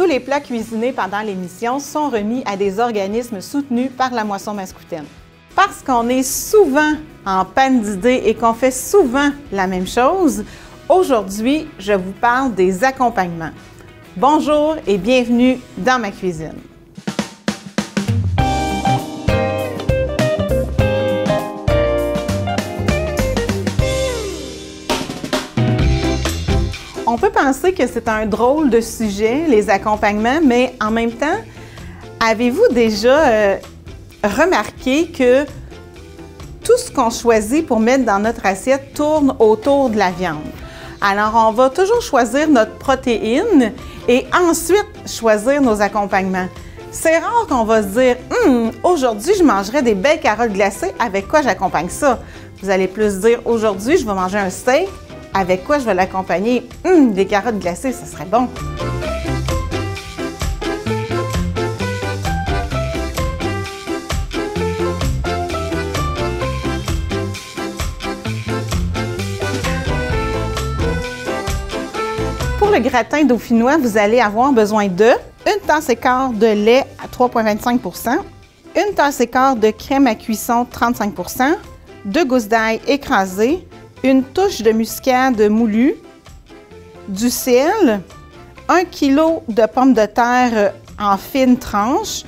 Tous les plats cuisinés pendant l'émission sont remis à des organismes soutenus par la Moisson Mascoutaine. Parce qu'on est souvent en panne d'idées et qu'on fait souvent la même chose, aujourd'hui, je vous parle des accompagnements. Bonjour et bienvenue dans ma cuisine. On peut penser que c'est un drôle de sujet, les accompagnements, mais en même temps, avez-vous déjà remarqué que tout ce qu'on choisit pour mettre dans notre assiette tourne autour de la viande? Alors, on va toujours choisir notre protéine et ensuite choisir nos accompagnements. C'est rare qu'on va se dire « aujourd'hui, je mangerai des belles carottes glacées, avec quoi j'accompagne ça? » Vous allez plus dire « aujourd'hui, je vais manger un steak. Avec quoi je vais l'accompagner? Des carottes glacées, ça serait bon. » Pour le gratin dauphinois, vous allez avoir besoin de 1 tasse et quart de lait à 3,25 %, 1 tasse et quart de crème à cuisson 35 %, 2 gousses d'ail écrasées, une touche de muscade moulue, du sel, 1 kg de pommes de terre en fines tranches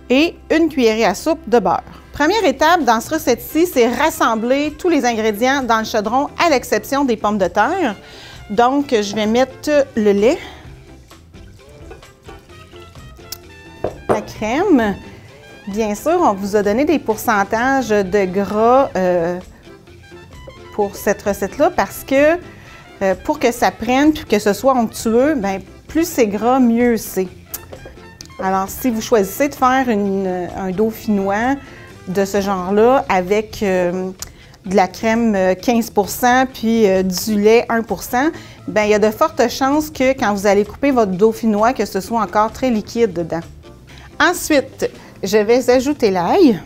et une cuillerée à soupe de beurre. Première étape dans cette recette-ci, c'est rassembler tous les ingrédients dans le chaudron à l'exception des pommes de terre. Donc, je vais mettre le lait, la crème. Bien sûr, on vous a donné des pourcentages de gras pour cette recette-là parce que pour que ça prenne puis que ce soit onctueux, bien, plus c'est gras, mieux c'est. Alors, si vous choisissez de faire un dauphinois de ce genre-là avec de la crème 15 % puis du lait 1 %, bien, il y a de fortes chances que quand vous allez couper votre dauphinois, que ce soit encore très liquide dedans. Ensuite, je vais ajouter l'ail.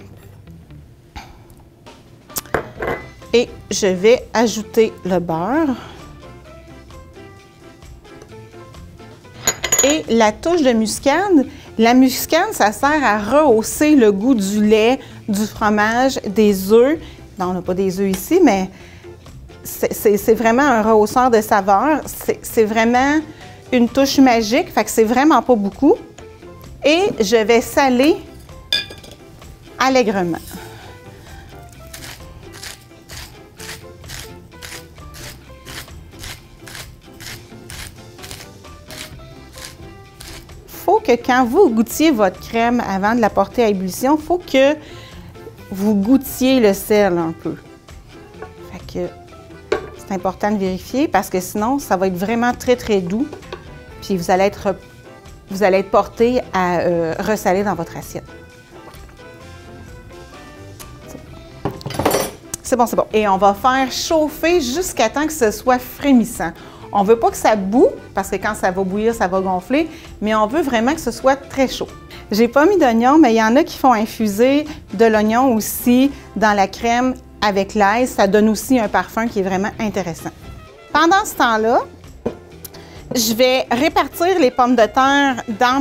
Et je vais ajouter le beurre et la touche de muscade. La muscade, ça sert à rehausser le goût du lait, du fromage, des œufs. Non, on n'a pas des œufs ici, mais c'est vraiment un rehausseur de saveur. C'est vraiment une touche magique, fait que c'est vraiment pas beaucoup. Et je vais saler allègrement. Il faut que quand vous goûtiez votre crème avant de la porter à ébullition, il faut que vous goûtiez le sel un peu. Fait que c'est important de vérifier parce que sinon, ça va être vraiment très, très doux. Puis vous allez être porté à ressaler dans votre assiette. C'est bon, c'est bon. Et on va faire chauffer jusqu'à temps que ce soit frémissant. On ne veut pas que ça boue, parce que quand ça va bouillir, ça va gonfler, mais on veut vraiment que ce soit très chaud. J'ai pas mis d'oignon, mais il y en a qui font infuser de l'oignon aussi dans la crème avec l'ail. Ça donne aussi un parfum qui est vraiment intéressant. Pendant ce temps-là, je vais répartir les pommes de terre dans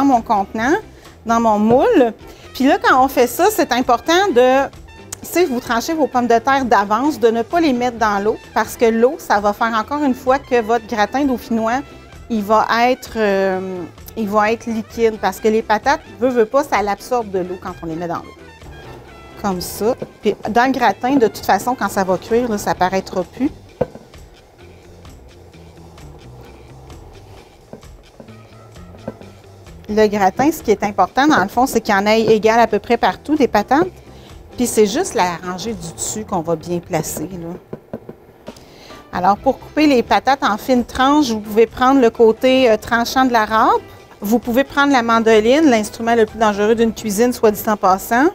mon contenant, dans mon moule. Puis là, quand on fait ça, c'est important de... Si vous tranchez vos pommes de terre d'avance, de ne pas les mettre dans l'eau parce que l'eau, ça va faire encore une fois que votre gratin dauphinois, il va être liquide parce que les patates, veut pas, ça l'absorbe de l'eau quand on les met dans l'eau. Comme ça. Puis dans le gratin, de toute façon, quand ça va cuire, là, ça apparaîtra plus. Le gratin, ce qui est important, dans le fond, c'est qu'il y en ait égal à peu près partout des patates. Puis c'est juste la rangée du dessus qu'on va bien placer, là. Alors, pour couper les patates en fines tranches, vous pouvez prendre le côté tranchant de la râpe. Vous pouvez prendre la mandoline, l'instrument le plus dangereux d'une cuisine, soit dit en passant.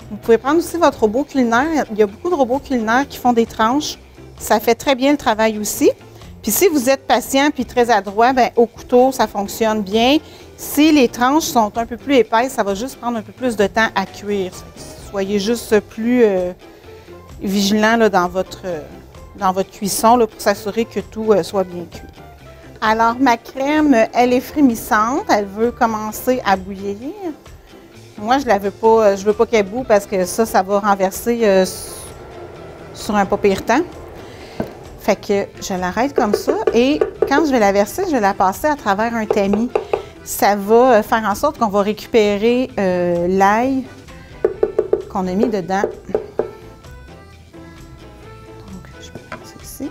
Vous pouvez prendre aussi votre robot culinaire. Il y a beaucoup de robots culinaires qui font des tranches. Ça fait très bien le travail aussi. Puis si vous êtes patient puis très adroit, bien, au couteau, ça fonctionne bien. Si les tranches sont un peu plus épaisses, ça va juste prendre un peu plus de temps à cuire. Soyez juste plus vigilant là, dans votre cuisson là, pour s'assurer que tout soit bien cuit. Alors, ma crème, elle est frémissante. Elle veut commencer à bouillir. Moi, je veux pas qu'elle boue parce que ça va renverser sur un pas pire temps. Fait que je l'arrête comme ça et quand je vais la verser, je vais la passer à travers un tamis. Ça va faire en sorte qu'on va récupérer l'ail qu'on a mis dedans. Donc, je vais mettre ça ici.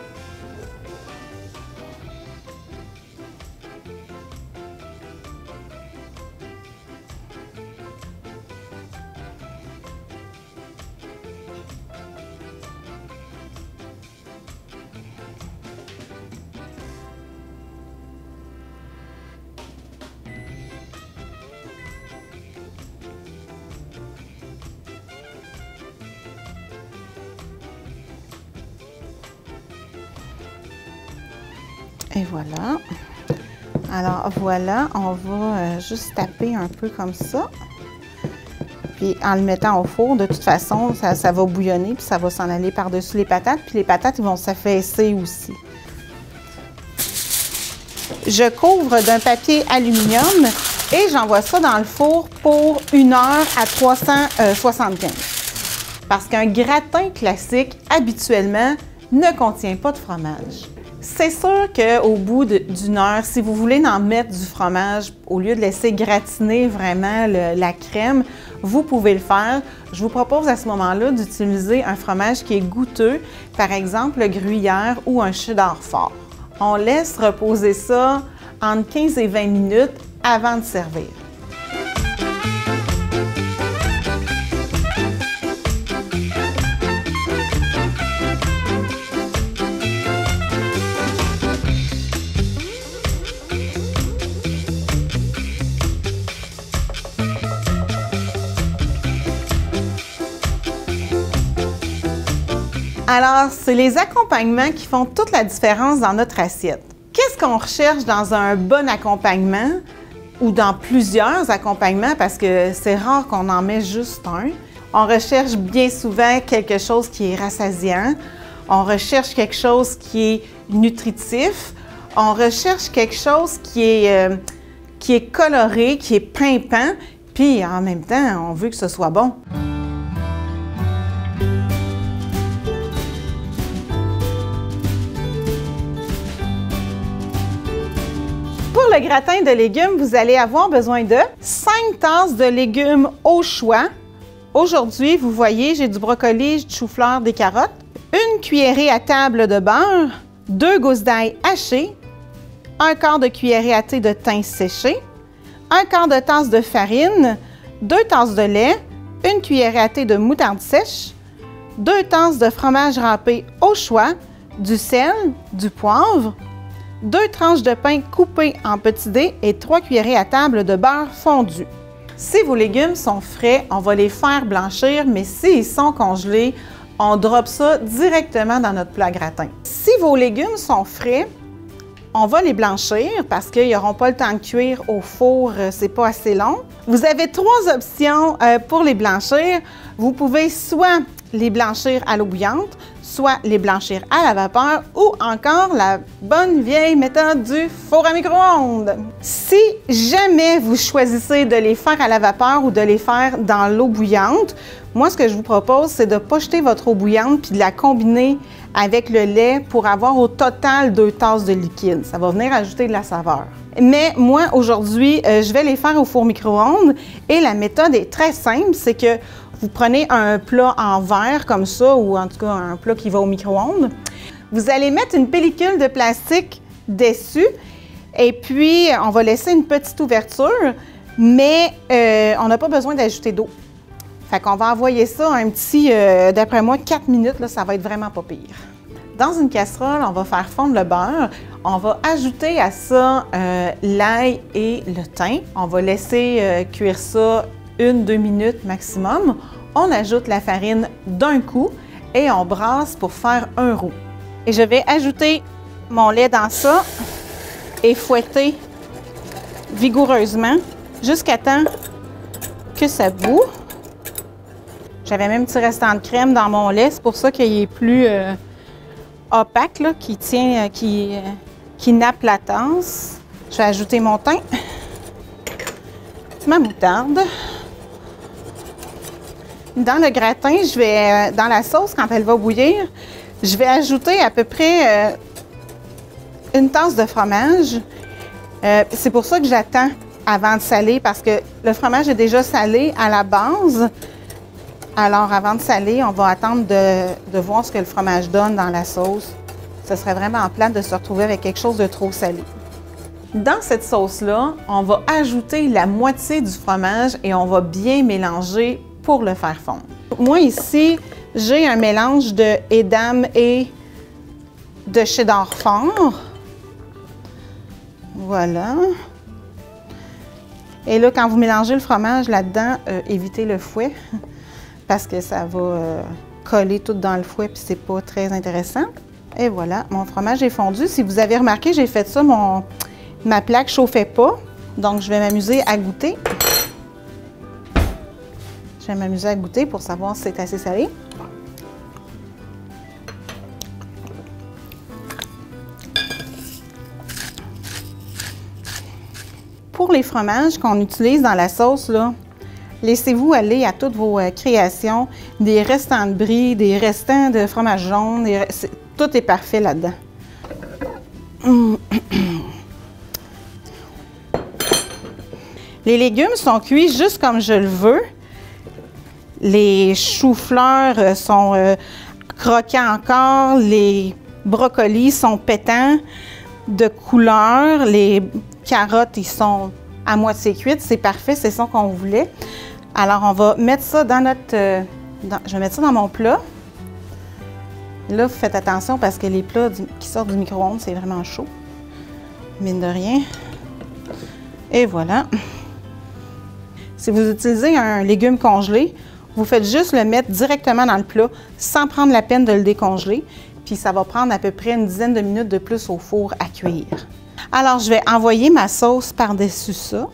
Et voilà. Alors voilà, on va juste taper un peu comme ça. Puis en le mettant au four, de toute façon, ça va bouillonner, puis ça va s'en aller par-dessus les patates. Puis les patates, ils vont s'affaisser aussi. Je couvre d'un papier aluminium et j'envoie ça dans le four pour 1 heure à 375. Parce qu'un gratin classique, habituellement, ne contient pas de fromage. C'est sûr qu'au bout d'1 heure, si vous voulez en mettre du fromage, au lieu de laisser gratiner vraiment la crème, vous pouvez le faire. Je vous propose à ce moment-là d'utiliser un fromage qui est goûteux, par exemple le gruyère ou un cheddar fort. On laisse reposer ça entre 15 et 20 minutes avant de servir. Alors, c'est les accompagnements qui font toute la différence dans notre assiette. Qu'est-ce qu'on recherche dans un bon accompagnement ou dans plusieurs accompagnements parce que c'est rare qu'on en met juste un? On recherche bien souvent quelque chose qui est rassasiant. On recherche quelque chose qui est nutritif. On recherche quelque chose qui est coloré, qui est pimpant. Puis en même temps, on veut que ce soit bon. Pour le gratin de légumes, vous allez avoir besoin de 5 tasses de légumes au choix. Aujourd'hui, vous voyez, j'ai du brocoli, du chou-fleur, des carottes, 1 cuillerée à table de beurre, 2 gousses d'ail hachées, 1/4 de cuillerée à thé de thym séché, 1/4 de tasse de farine, 2 tasses de lait, 1 cuillerée à thé de moutarde sèche, 2 tasses de fromage râpé au choix, du sel, du poivre, 2 tranches de pain coupées en petits dés et 3 cuillerées à table de beurre fondu. Si vos légumes sont frais, on va les faire blanchir, mais s'ils sont congelés, on drop ça directement dans notre plat gratin. Si vos légumes sont frais, on va les blanchir parce qu'ils n'auront pas le temps de cuire au four, c'est pas assez long. Vous avez 3 options pour les blanchir. Vous pouvez soit les blanchir à l'eau bouillante, soit les blanchir à la vapeur ou encore la bonne vieille méthode du four à micro-ondes. Si jamais vous choisissez de les faire à la vapeur ou de les faire dans l'eau bouillante, moi ce que je vous propose, c'est de ne pas jeter votre eau bouillante puis de la combiner avec le lait pour avoir au total 2 tasses de liquide. Ça va venir ajouter de la saveur. Mais moi, aujourd'hui, je vais les faire au four micro-ondes et la méthode est très simple, c'est que vous prenez un plat en verre comme ça, ou en tout cas un plat qui va au micro-ondes. Vous allez mettre une pellicule de plastique dessus et puis on va laisser une petite ouverture, mais on n'a pas besoin d'ajouter d'eau. Fait qu'on va envoyer ça un petit, d'après moi, 4 minutes, là, ça va être vraiment pas pire. Dans une casserole, on va faire fondre le beurre. On va ajouter à ça l'ail et le thym. On va laisser cuire ça 1-2 minutes maximum. On ajoute la farine d'un coup et on brasse pour faire un roux. Et je vais ajouter mon lait dans ça et fouetter vigoureusement jusqu'à temps que ça bout. J'avais même un petit restant de crème dans mon lait, c'est pour ça qu'il est plus opaque, là, qui qui nappe la tasse. Je vais ajouter mon thym, ma moutarde. Dans le gratin, dans la sauce, quand elle va bouillir, je vais ajouter à peu près une tasse de fromage. C'est pour ça que j'attends avant de saler, parce que le fromage est déjà salé à la base. Alors, avant de saler, on va attendre de voir ce que le fromage donne dans la sauce. Ce serait vraiment plate de se retrouver avec quelque chose de trop salé. Dans cette sauce-là, on va ajouter la moitié du fromage et on va bien mélanger pour le faire fondre. Moi, ici, j'ai un mélange de Edam et de cheddar fort. Voilà. Et là, quand vous mélangez le fromage là-dedans, évitez le fouet parce que ça va coller tout dans le fouet puis c'est pas très intéressant. Et voilà, mon fromage est fondu. Si vous avez remarqué, j'ai fait ça, ma plaque ne chauffait pas. Donc, je vais m'amuser à goûter. Je vais m'amuser à goûter pour savoir si c'est assez salé. Pour les fromages qu'on utilise dans la sauce, là, laissez-vous aller à toutes vos créations. Des restants de brie, des restants de fromage jaune, tout est parfait là-dedans. Les légumes sont cuits juste comme je le veux. Les choux-fleurs sont croquants encore. Les brocolis sont pétants de couleur. Les carottes, ils sont à moitié cuites. C'est parfait, c'est ça qu'on voulait. Alors, on va mettre ça dans notre... je vais mettre ça dans mon plat. Là, vous faites attention parce que les plats qui sortent du micro-ondes, c'est vraiment chaud. Mine de rien. Et voilà. Si vous utilisez un légume congelé, vous faites juste le mettre directement dans le plat sans prendre la peine de le décongeler. Puis ça va prendre à peu près une dizaine de minutes de plus au four à cuire. Alors, je vais envoyer ma sauce par-dessus ça.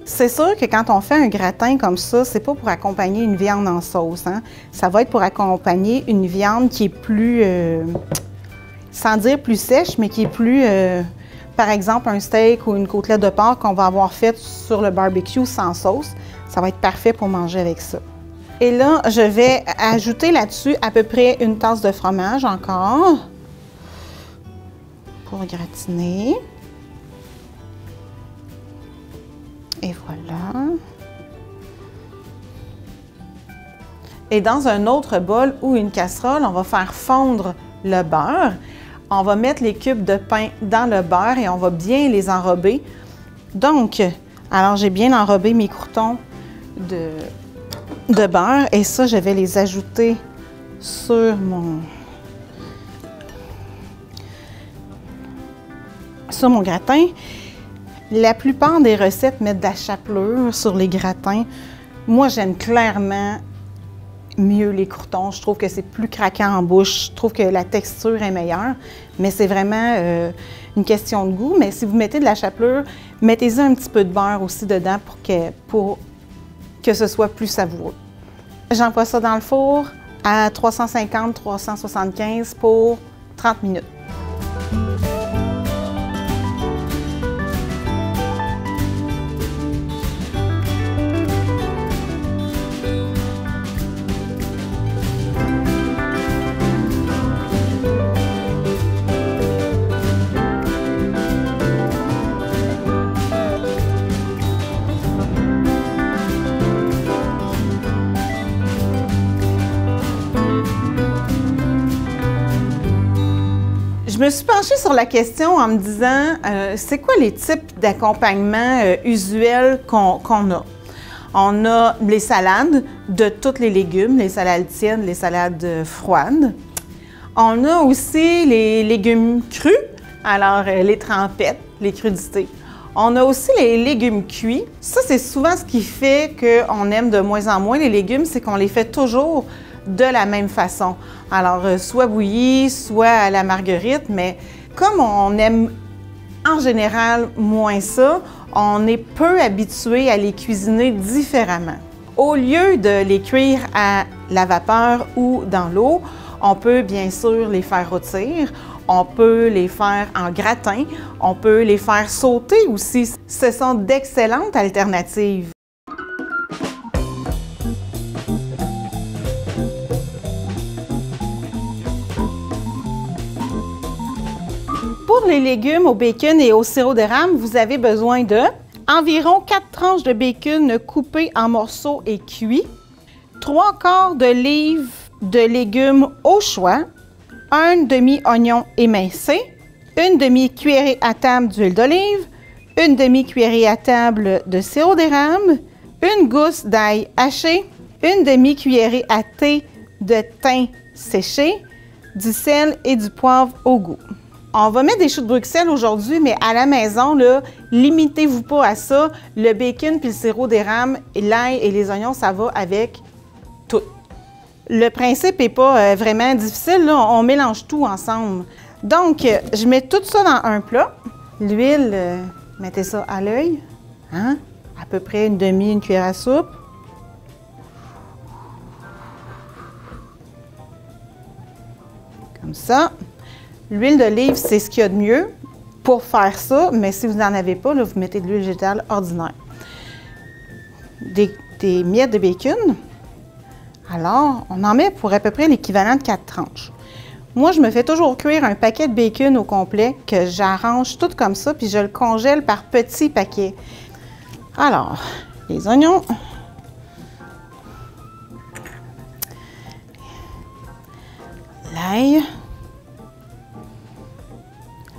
C'est sûr que quand on fait un gratin comme ça, c'est pas pour accompagner une viande en sauce, hein? Ça va être pour accompagner une viande qui est plus, sans dire plus sèche, mais qui est plus, par exemple, un steak ou une côtelette de porc qu'on va avoir faite sur le barbecue sans sauce. Ça va être parfait pour manger avec ça. Et là, je vais ajouter là-dessus à peu près une tasse de fromage encore pour gratiner. Et voilà. Et dans un autre bol ou une casserole, on va faire fondre le beurre. On va mettre les cubes de pain dans le beurre et on va bien les enrober. Donc, alors j'ai bien enrobé mes croûtons de beurre et ça, je vais les ajouter sur mon gratin. La plupart des recettes mettent de la chapelure sur les gratins. Moi, j'aime clairement mieux les croûtons. Je trouve que c'est plus craquant en bouche. Je trouve que la texture est meilleure. Mais c'est vraiment une question de goût. Mais si vous mettez de la chapelure, mettez-y un petit peu de beurre aussi dedans pour que ce soit plus savoureux. J'envoie ça dans le four à 350-375 pour 30 minutes. Je me suis penchée sur la question en me disant, c'est quoi les types d'accompagnement usuels qu'on a? On a les salades de tous les légumes, les salades tièdes, les salades froides. On a aussi les légumes crus, alors les trempettes, les crudités. On a aussi les légumes cuits. Ça, c'est souvent ce qui fait qu'on aime de moins en moins les légumes, c'est qu'on les fait toujours de la même façon. Alors, soit bouillis, soit à la marguerite, mais comme on aime en général moins ça, on est peu habitué à les cuisiner différemment. Au lieu de les cuire à la vapeur ou dans l'eau. On peut bien sûr les faire rôtir, on peut les faire en gratin, on peut les faire sauter aussi. Ce sont d'excellentes alternatives. Pour les légumes au bacon et au sirop d'érable, vous avez besoin de environ 4 tranches de bacon coupées en morceaux et cuits, 3/4 de livre de légumes au choix, un demi-oignon émincé, une demi-cuillerée à table d'huile d'olive, une demi-cuillerée à table de sirop d'érable, une gousse d'ail haché, une demi-cuillerée à thé de thym séché, du sel et du poivre au goût. On va mettre des choux de Bruxelles aujourd'hui, mais à la maison, là, limitez-vous pas à ça. Le bacon puis le sirop d'érable, l'ail et les oignons, ça va avec tout. Le principe n'est pas vraiment difficile, là. On mélange tout ensemble. Donc, je mets tout ça dans un plat. L'huile, mettez ça à l'œil, hein? À peu près une cuillère à soupe. Comme ça. L'huile d'olive, c'est ce qu'il y a de mieux pour faire ça, mais si vous n'en avez pas, là, vous mettez de l'huile végétale ordinaire. Des miettes de bacon. Alors, on en met pour à peu près l'équivalent de 4 tranches. Moi, je me fais toujours cuire un paquet de bacon au complet que j'arrange tout comme ça, puis je le congèle par petits paquets. Alors, les oignons. L'ail.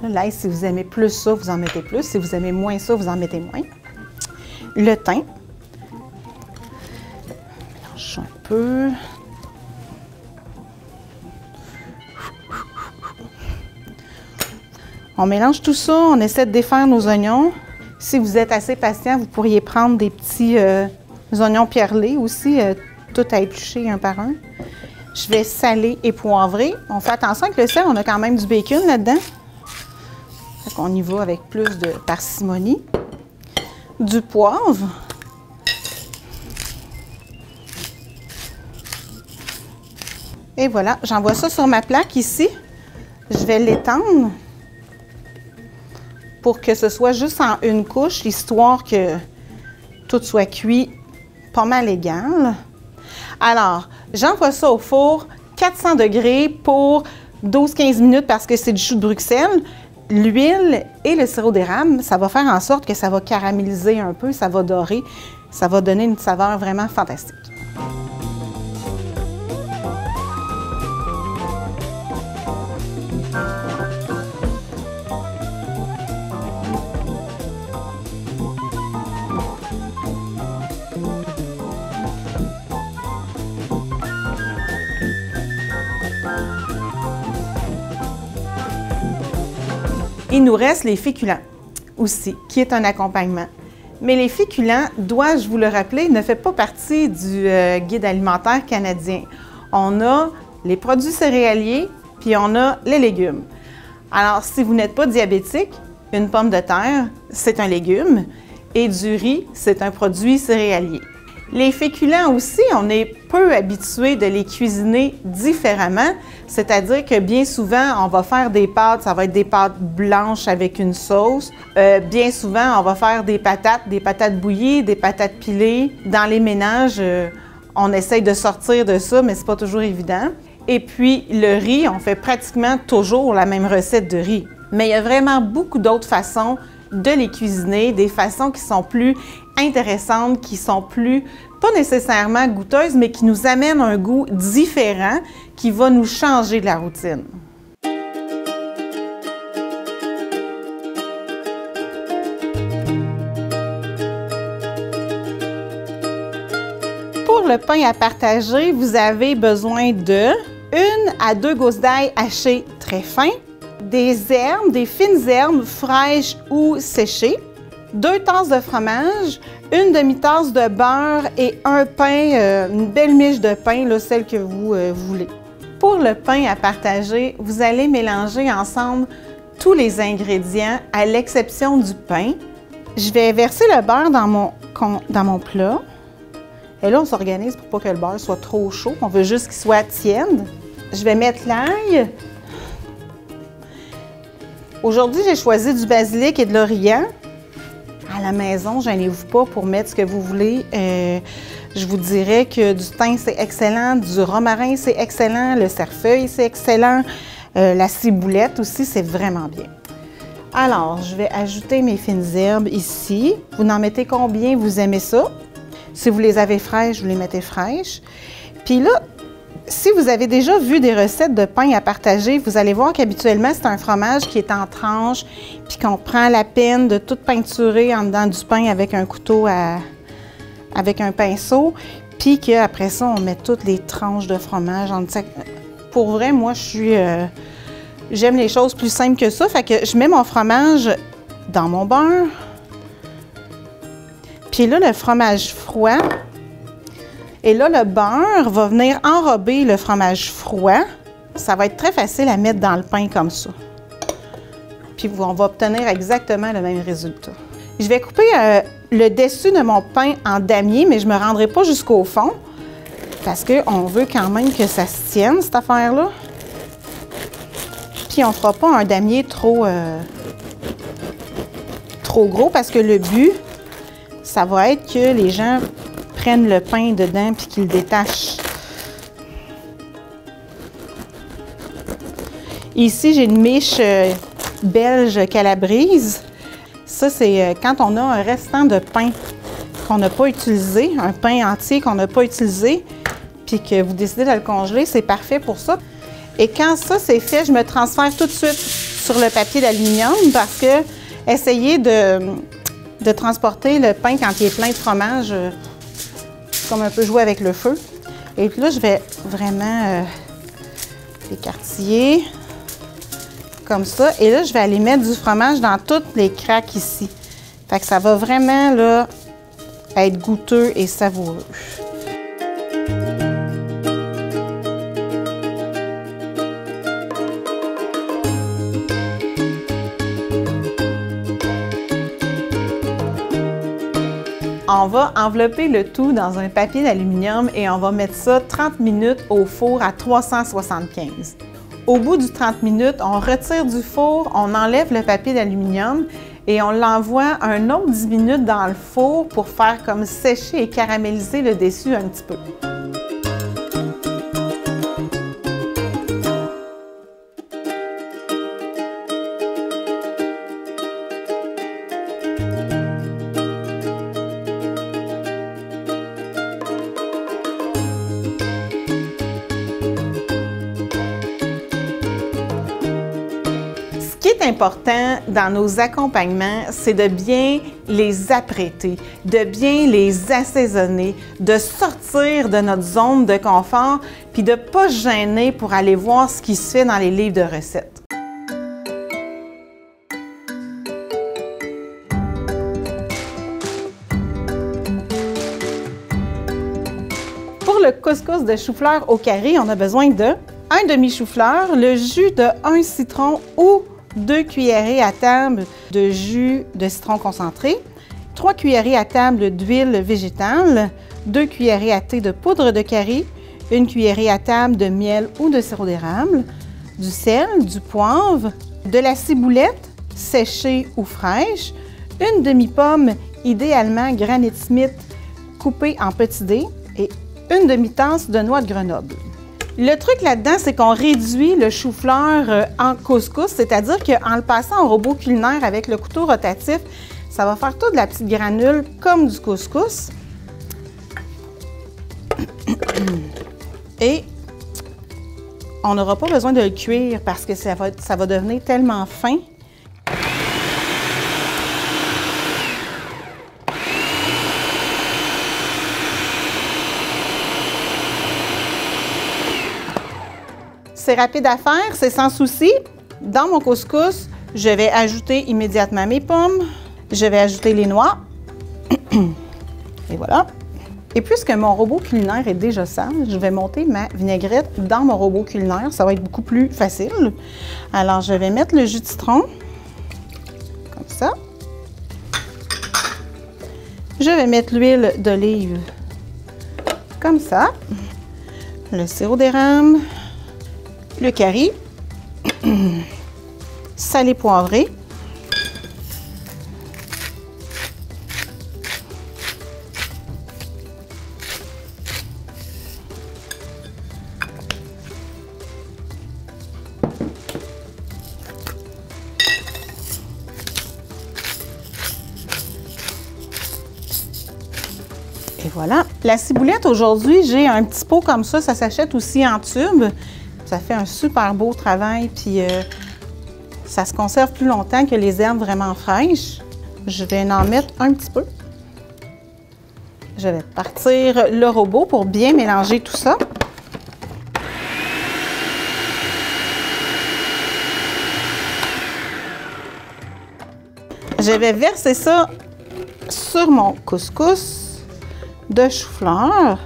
L'ail, si vous aimez plus ça, vous en mettez plus. Si vous aimez moins ça, vous en mettez moins. Le thym. Mélange un peu. On mélange tout ça, on essaie de défaire nos oignons. Si vous êtes assez patient, vous pourriez prendre des petits oignons pierrelés aussi, tout à éplucher un par un. Je vais saler et poivrer. On fait attention avec le sel, on a quand même du bacon là-dedans. On y va avec plus de parcimonie. Du poivre. Et voilà, j'envoie ça sur ma plaque ici. Je vais l'étendre pour que ce soit juste en une couche, histoire que tout soit cuit pas mal égal. Alors, j'envoie ça au four 400 degrés pour 12-15 minutes parce que c'est du chou de Bruxelles. L'huile et le sirop d'érable, ça va faire en sorte que ça va caraméliser un peu, ça va dorer, ça va donner une saveur vraiment fantastique. Il nous reste les féculents aussi, qui est un accompagnement. Mais les féculents, dois-je vous le rappeler, ne fait pas partie du guide alimentaire canadien. On a les produits céréaliers, puis on a les légumes. Alors, si vous n'êtes pas diabétique, une pomme de terre, c'est un légume, et du riz, c'est un produit céréalier. Les féculents aussi, on est peu habitué de les cuisiner différemment, c'est-à-dire que bien souvent, on va faire des pâtes, ça va être des pâtes blanches avec une sauce. Bien souvent, on va faire des patates bouillies, des patates pilées. Dans les ménages, on essaye de sortir de ça, mais c'est pas toujours évident. Et puis, le riz, on fait pratiquement toujours la même recette de riz. Mais il y a vraiment beaucoup d'autres façons de les cuisiner, des façons qui sont plus intéressantes, qui sont plus, pas nécessairement goûteuses, mais qui nous amènent un goût différent, qui va nous changer de la routine. Pour le pain à partager, vous avez besoin de 1 à 2 gousses d'ail hachées très fin, des herbes, des fines herbes fraîches ou séchées, 2 tasses de fromage, 1 demi-tasse de beurre et un pain, une belle miche de pain, là, celle que vous voulez. Pour le pain à partager, vous allez mélanger ensemble tous les ingrédients à l'exception du pain. Je vais verser le beurre dans mon plat Et là, on s'organise pour pas que le beurre soit trop chaud. On veut juste qu'il soit tiède. Je vais mettre l'ail. Aujourd'hui, j'ai choisi du basilic et de l'origan. À la maison, gênez-vous pas pour mettre ce que vous voulez. Je vous dirais que du thym, c'est excellent. Du romarin, c'est excellent. Le cerfeuil, c'est excellent. La ciboulette aussi, c'est vraiment bien. Alors, je vais ajouter mes fines herbes ici. Vous en mettez combien vous aimez ça? Si vous les avez fraîches, vous les mettez fraîches. Puis là, si vous avez déjà vu des recettes de pain à partager, vous allez voir qu'habituellement, c'est un fromage qui est en tranches, puis qu'on prend la peine de tout peinturer en dedans du pain avec un couteau avec un pinceau, puis qu'après ça, on met toutes les tranches de fromage en dessous. Pour vrai, moi, j'aime les choses plus simples que ça, fait que je mets mon fromage dans mon beurre. Puis là, le fromage froid. Et là, le beurre va venir enrober le fromage froid. Ça va être très facile à mettre dans le pain comme ça. Puis on va obtenir exactement le même résultat. Je vais couper le dessus de mon pain en damier, mais je ne me rendrai pas jusqu'au fond parce qu'on veut quand même que ça se tienne, cette affaire-là. Puis on ne fera pas un damier trop gros parce que le but, ça va être que les gens prennent le pain dedans puis qu'ils le détachent. Ici, j'ai une miche belge calabrese. Ça, c'est quand on a un restant de pain qu'on n'a pas utilisé, un pain entier qu'on n'a pas utilisé, puis que vous décidez de le congeler, c'est parfait pour ça. Et quand ça, c'est fait, je me transfère tout de suite sur le papier d'aluminium parce que essayer de transporter le pain quand il est plein de fromage, comme un peu jouer avec le feu. Et puis là, je vais vraiment l'écartiller comme ça. Et là, je vais aller mettre du fromage dans toutes les craques ici. Fait que ça va vraiment là, être goûteux et savoureux. On va envelopper le tout dans un papier d'aluminium et on va mettre ça 30 minutes au four à 375. Au bout du 30 minutes, on retire du four, on enlève le papier d'aluminium et on l'envoie un autre 10 minutes dans le four pour faire comme sécher et caraméliser le dessus un petit peu. Ce qui est important dans nos accompagnements, c'est de bien les apprêter, de bien les assaisonner, de sortir de notre zone de confort, puis de ne pas se gêner pour aller voir ce qui se fait dans les livres de recettes. Pour le couscous de chou-fleur au carré, on a besoin de un demi-chou-fleur, le jus de 1 citron ou 2 cuillerées à table de jus de citron concentré, 3 cuillerées à table d'huile végétale, 2 cuillerées à thé de poudre de curry, 1 cuillerée à table de miel ou de sirop d'érable, du sel, du poivre, de la ciboulette séchée ou fraîche, une demi-pomme idéalement Granny Smith coupée en petits dés et une demi-tasse de noix de Grenoble. Le truc là-dedans, c'est qu'on réduit le chou-fleur en couscous, c'est-à-dire qu'en le passant au robot culinaire avec le couteau rotatif, ça va faire toute la petite granule comme du couscous. Et on n'aura pas besoin de le cuire parce que ça va devenir tellement fin. C'est rapide à faire, c'est sans souci. Dans mon couscous, je vais ajouter immédiatement mes pommes. Je vais ajouter les noix. Et voilà. Et puisque mon robot culinaire est déjà sale, je vais monter ma vinaigrette dans mon robot culinaire. Ça va être beaucoup plus facile. Alors, je vais mettre le jus de citron, comme ça. Je vais mettre l'huile d'olive comme ça. Le sirop d'érable, le curry, salé poivré. Et voilà. La ciboulette, aujourd'hui, j'ai un petit pot comme ça s'achète aussi en tube. Ça fait un super beau travail, puis ça se conserve plus longtemps que les herbes vraiment fraîches. Je vais en mettre un petit peu. Je vais partir le robot pour bien mélanger tout ça. Je vais verser ça sur mon couscous de chou-fleur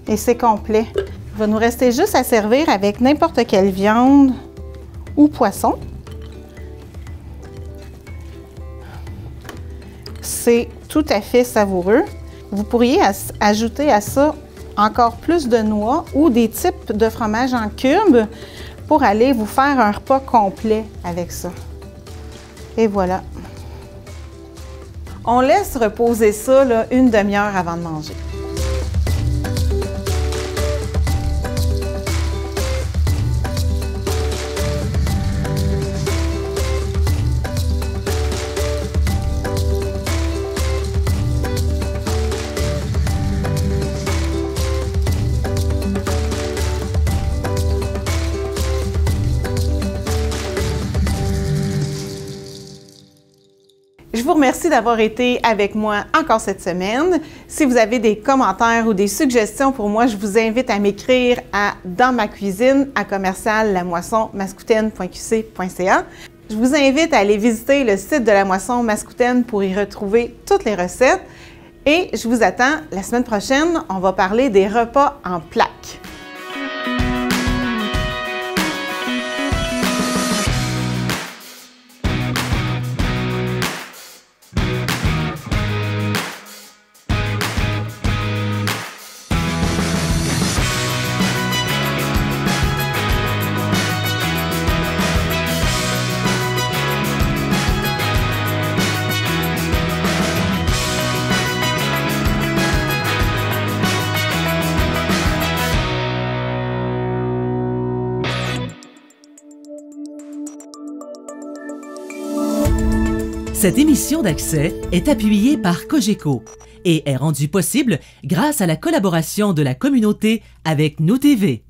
et c'est complet. Il va nous rester juste à servir avec n'importe quelle viande ou poisson. C'est tout à fait savoureux. Vous pourriez ajouter à ça encore plus de noix ou des types de fromage en cubes pour aller vous faire un repas complet avec ça. Et voilà. On laisse reposer ça là, une demi-heure avant de manger. Je vous remercie d'avoir été avec moi encore cette semaine. Si vous avez des commentaires ou des suggestions pour moi, je vous invite à m'écrire à dansmacuisine@lamoissonmascoutaine.qc.ca. Je vous invite à aller visiter le site de la Moisson Mascoutaine pour y retrouver toutes les recettes. Et je vous attends la semaine prochaine, on va parler des repas en plaques. Cette émission d'Accès est appuyée par Cogeco et est rendue possible grâce à la collaboration de la communauté avec Nous TV.